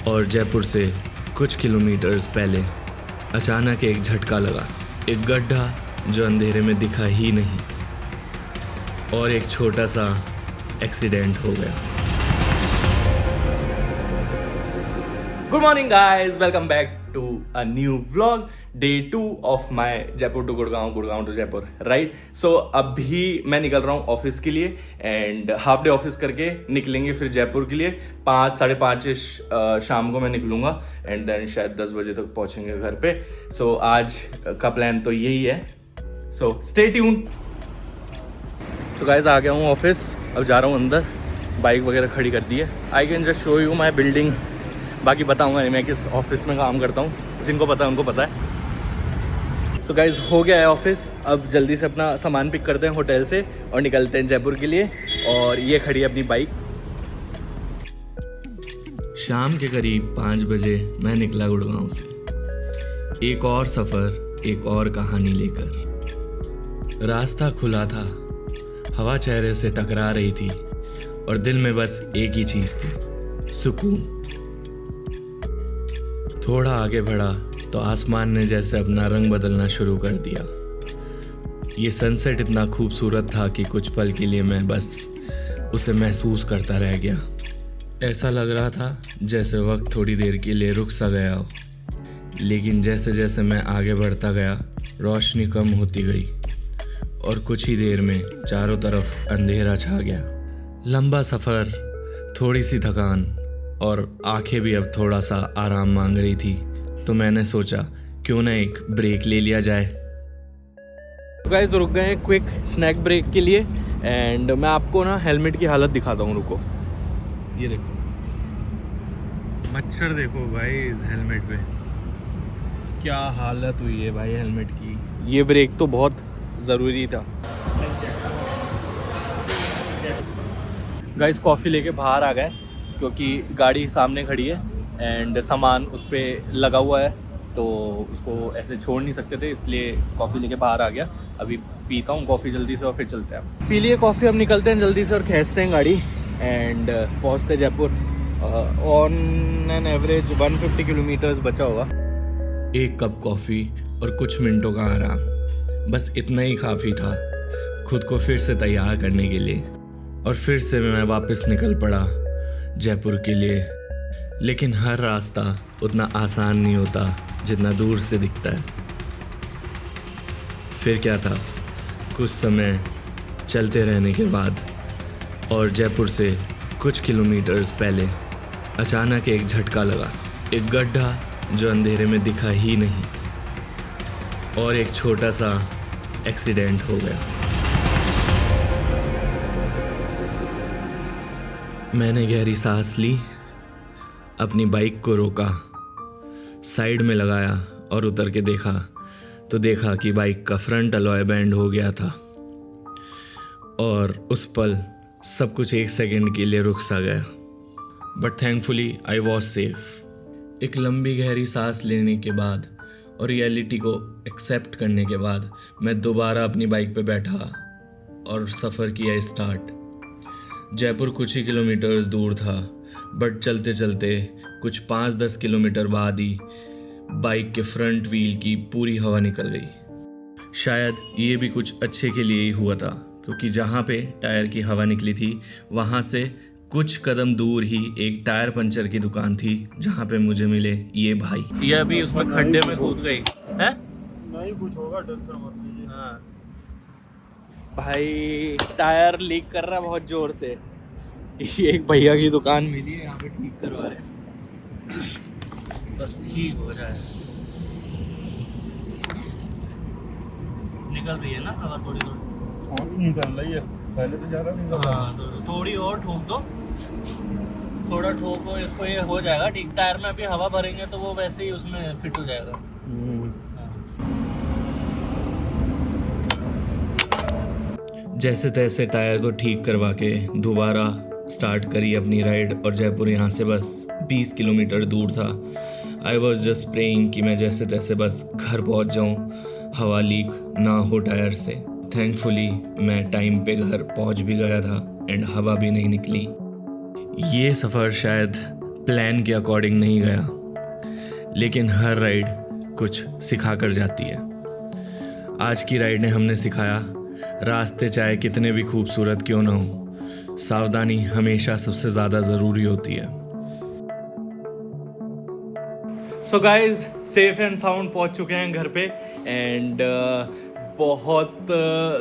और जयपुर से कुछ किलोमीटर्स पहले अचानक एक झटका लगा। एक गड्ढा जो अंधेरे में दिखा ही नहीं और एक छोटा सा एक्सीडेंट हो गया। Good morning guys, welcome back to a new vlog, day 2 of my Jaipur to Gurgaon, Gurgaon to Jaipur, right. So अभी मैं निकल रहा हूँ ऑफिस के लिए एंड हाफ डे ऑफिस करके निकलेंगे फिर जयपुर के लिए। 5-5:30 शाम को मैं निकलूँगा एंड देन शायद 10 बजे तक पहुँचेंगे घर पे। सो आज का प्लान तो यही है, so stay tuned. So guys आ गया हूँ ऑफिस, अब जा रहा हूँ अंदर, बाइक वगैरह खड़ी कर दी है। I can just show you my building, बाकी बताऊंगा नहीं मैं किस ऑफिस में काम करता हूँ, जिनको पता है उनको पता है। सो गाइज हो गया है ऑफिस, अब जल्दी से अपना सामान पिक करते हैं होटल से और निकलते हैं जयपुर के लिए। और ये खड़ी है अपनी बाइक। शाम के करीब 5 बजे मैं निकला गुड़गांव से, एक और सफ़र, एक और कहानी लेकर। रास्ता खुला था, हवा चेहरे से टकरा रही थी और दिल में बस एक ही चीज़ थी, सुकून। थोड़ा आगे बढ़ा तो आसमान ने जैसे अपना रंग बदलना शुरू कर दिया। ये सनसेट इतना खूबसूरत था कि कुछ पल के लिए मैं बस उसे महसूस करता रह गया। ऐसा लग रहा था जैसे वक्त थोड़ी देर के लिए रुक सा गया हो, लेकिन जैसे जैसे मैं आगे बढ़ता गया रोशनी कम होती गई और कुछ ही देर में चारों तरफ अंधेरा छा गया। लंबा सफ़र, थोड़ी सी थकान और आंखें भी अब थोड़ा सा आराम मांग रही थी, तो मैंने सोचा क्यों ना एक ब्रेक ले लिया जाए। तो गाइस रुक गए क्विक स्नैक ब्रेक के लिए एंड मैं आपको ना हेलमेट की हालत दिखाता हूँ, रुको। ये देखो मच्छर, देखो भाई इस हेलमेट पे क्या हालत हुई है भाई हेलमेट की। ये ब्रेक तो बहुत ज़रूरी था। गाइस कॉफ़ी लेके बाहर आ गए क्योंकि गाड़ी सामने खड़ी है एंड सामान उस पर लगा हुआ है, तो उसको ऐसे छोड़ नहीं सकते थे, इसलिए कॉफ़ी लेके बाहर आ गया। अभी पीता हूँ कॉफ़ी जल्दी से और फिर चलते हैं। पी लिए कॉफ़ी, अब निकलते हैं जल्दी से और खींचते हैं गाड़ी एंड पहुँचते Jaipur. On an average 150 kilometres बचा होगा। एक कप कॉफ़ी और कुछ मिनटों का आराम, बस इतना ही काफ़ी था खुद को फिर से तैयार करने के लिए। और फिर से मैं वापस निकल पड़ा जयपुर के लिए। लेकिन हर रास्ता उतना आसान नहीं होता जितना दूर से दिखता है। फिर क्या था, कुछ समय चलते रहने के बाद और जयपुर से कुछ किलोमीटर्स पहले अचानक एक झटका लगा। एक गड्ढा जो अंधेरे में दिखा ही नहीं और एक छोटा सा एक्सीडेंट हो गया। मैंने गहरी सांस ली, अपनी बाइक को रोका, साइड में लगाया और उतर के देखा तो देखा कि बाइक का फ्रंट अलॉय बैंड हो गया था और उस पल सब कुछ एक सेकंड के लिए रुक सा गया। But thankfully I was safe. एक लंबी गहरी सांस लेने के बाद और रियलिटी को एक्सेप्ट करने के बाद मैं दोबारा अपनी बाइक पे बैठा और सफ़र किया स्टार्ट। जयपुर कुछ ही किलोमीटर्स दूर था, बट चलते चलते कुछ 5-10 किलोमीटर बाद ही बाइक के फ्रंट व्हील की पूरी हवा निकल गई। शायद ये भी कुछ अच्छे के लिए ही हुआ था, क्योंकि जहाँ पे टायर की हवा निकली थी वहाँ से कुछ कदम दूर ही एक टायर पंचर की दुकान थी, जहाँ पे मुझे मिले ये भाई। ये अभी उसमें खड्डे में कूद गई है, नहीं कुछ होगा, टेंशन मत लीजिए। हाँ भाई टायर लीक कर रहा है बहुत जोर से। ये एक भैया की दुकान मिली है, यहाँ पे ठीक करवा रहे हैं, बस ठीक हो रहा है। निकल रही है ना हवा थोड़ी थोड़ी? और निकल रही है, पहले तो ज़्यादा निकल रहा हाँ तो थोड़ी और ठोक दो, थोड़ा ठोको इसको, ये हो जाएगा ठीक। टायर में अभी हवा भरेंगे तो वो वैसे ही उसमें फिट हो जाएगा। जैसे तैसे टायर को ठीक करवा के दोबारा स्टार्ट करी अपनी राइड और जयपुर यहाँ से बस 20 किलोमीटर दूर था। आई वॉज जस्ट प्रेइंग कि मैं जैसे तैसे बस घर पहुँच जाऊँ, हवा लीक ना हो टायर से। थैंकफुली मैं टाइम पे घर पहुँच भी गया था एंड हवा भी नहीं निकली। ये सफ़र शायद प्लान के अकॉर्डिंग नहीं गया, लेकिन हर राइड कुछ सिखा कर जाती है। आज की राइड ने हमने सिखाया, रास्ते चाहे कितने भी खूबसूरत क्यों ना हो, सावधानी हमेशा सबसे ज़्यादा ज़रूरी होती है। So guys safe and sound पहुंच चुके हैं घर पे एंड बहुत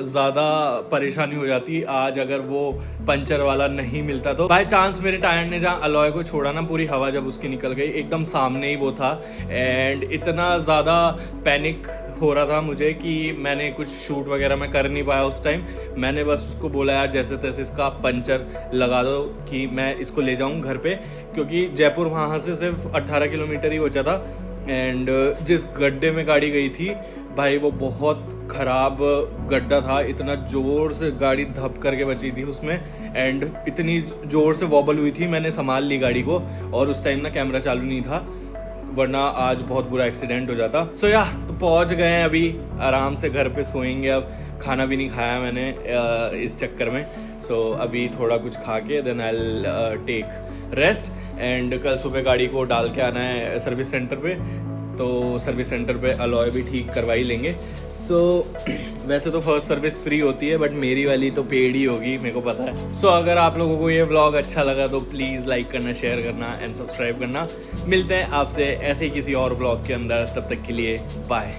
ज़्यादा परेशानी हो जाती आज अगर वो पंचर वाला नहीं मिलता तो। बाय चांस मेरे टायर ने जहाँ अलॉय को छोड़ा ना, पूरी हवा जब उसकी निकल गई, एकदम सामने ही वो था एंड इतना ज़्यादा पैनिक हो रहा था मुझे कि मैंने कुछ शूट वगैरह मैं कर नहीं पाया उस टाइम। मैंने बस उसको बोला यार जैसे तैसे इसका पंचर लगा दो कि मैं इसको ले जाऊं घर पे, क्योंकि जयपुर वहाँ से सिर्फ 18 किलोमीटर ही बचा था एंड जिस गड्ढे में गाड़ी गई थी भाई वो बहुत ख़राब गड्ढा था, इतना ज़ोर से गाड़ी धप करके बची थी उसमें एंड इतनी ज़ोर से वॉबल हुई थी, मैंने संभाल ली गाड़ी को और उस टाइम ना कैमरा चालू नहीं था, वरना आज बहुत बुरा एक्सीडेंट हो जाता। सो या तो पहुंच गए हैं, अभी आराम से घर पे सोएंगे। अब खाना भी नहीं खाया मैंने इस चक्कर में। सो अभी थोड़ा कुछ खा के then I will take rest and कल सुबह गाड़ी को डाल के आना है सर्विस सेंटर पे, तो सर्विस सेंटर पे अलॉय भी ठीक करवा ही लेंगे। सो वैसे तो फर्स्ट सर्विस फ्री होती है बट मेरी वाली तो पेड ही होगी, मेरे को पता है। सो अगर आप लोगों को ये व्लॉग अच्छा लगा तो प्लीज़ लाइक करना, शेयर करना एंड सब्सक्राइब करना। मिलते हैं आपसे ऐसे ही किसी और व्लॉग के अंदर, तब तक के लिए बाय।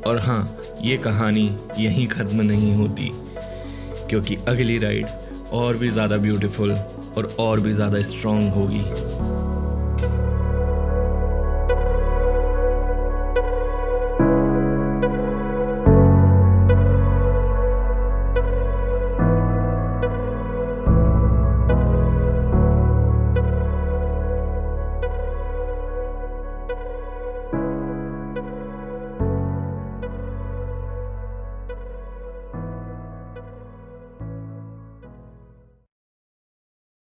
और हाँ, ये कहानी यहीं ख़त्म नहीं होती, क्योंकि अगली राइड और भी ज़्यादा ब्यूटीफुल और भी ज़्यादा स्ट्रॉन्ग होगी।